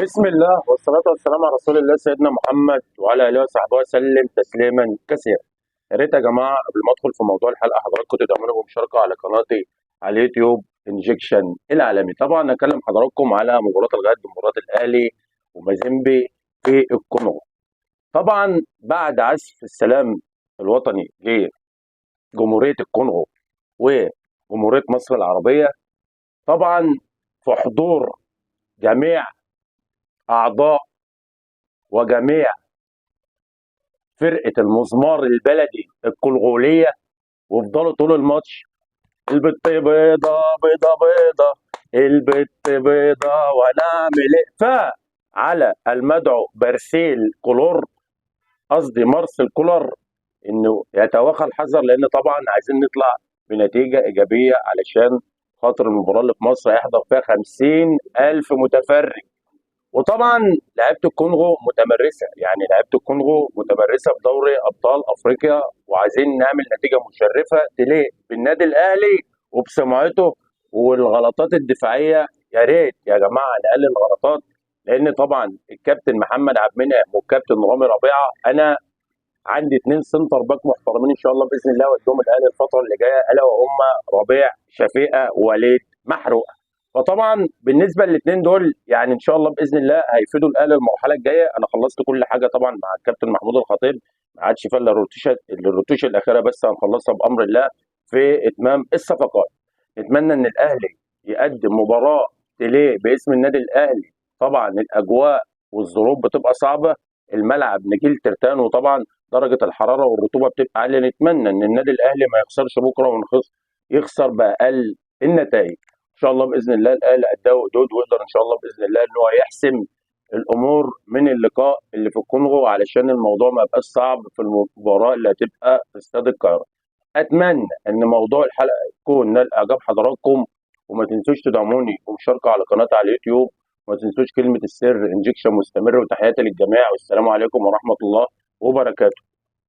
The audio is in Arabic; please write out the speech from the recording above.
بسم الله والصلاة والسلام على رسول الله سيدنا محمد وعلى آله وصحبه وسلم تسليما كثيرا. يا ريت يا جماعة قبل ما أدخل في موضوع الحلقة حضراتكم تدعموني بمشاركة على قناتي على اليوتيوب انجكشن العالمي. طبعا هكلم حضراتكم على مباراة الغد، مباراة الأهلي ومازيمبي في الكونغو. طبعا بعد عزف السلام الوطني لجمهورية الكونغو وجمهورية مصر العربية، طبعا في حضور جميع أعضاء وجميع فرقة المزمار البلدي الكونغولية، وفضلوا طول الماتش البت بيضة بيضة بيضة، البت بيضة ونعمل ايه. فعلى المدعو بارسيل كولور، قصدي مارسيل كولر، انه يتوخى الحذر، لان طبعا عايزين نطلع بنتيجة ايجابية علشان خاطر المباراة اللي في مصر هيحضر فيها 50,000 متفرج. وطبعا لعيبه الكونغو متمرسه، يعني لعيبه الكونغو متمرسه في دوري ابطال افريقيا، وعايزين نعمل نتيجه مشرفه تليق بالنادي الاهلي وبسمعته. والغلطات الدفاعيه يا ريت يا جماعه نقلل الغلطات، لان طبعا الكابتن محمد عبد المنعم والكابتن رامي ربيعه، انا عندي اتنين سنتر باك محترمين ان شاء الله باذن الله وادهم الاهلي الفتره اللي جايه، الا وهم ربيع شفيقه ووليد محروق. فطبعا بالنسبه للاثنين دول يعني ان شاء الله باذن الله هيفيدوا الاهلي المرحله الجايه. انا خلصت كل حاجه طبعا مع الكابتن محمود الخطيب، ما عادش فيها الا الروتيشن الاخيره بس هنخلصها بامر الله في اتمام الصفقات. نتمنى ان الاهلي يقدم مباراه تليق باسم النادي الاهلي. طبعا الاجواء والظروف بتبقى صعبه، الملعب نجيل ترتان، وطبعا درجه الحراره والرطوبه بتبقى عاليه. نتمنى ان النادي الاهلي ما يخسرش بكره يخسر باقل النتائج. ان شاء الله باذن الله الاهلي قدها وقدود، ويقدر ان شاء الله باذن الله ان هو يحسم الامور من اللقاء اللي في الكونغو، علشان الموضوع ما يبقاش صعب في المباراه اللي هتبقى في استاد القاهره. اتمنى ان موضوع الحلقه يكون نال اعجاب حضراتكم، وما تنسوش تدعموني بمشاركه على قناتي على اليوتيوب، وما تنسوش كلمه السر انجكشن مستمر. وتحياتي للجميع، والسلام عليكم ورحمه الله وبركاته.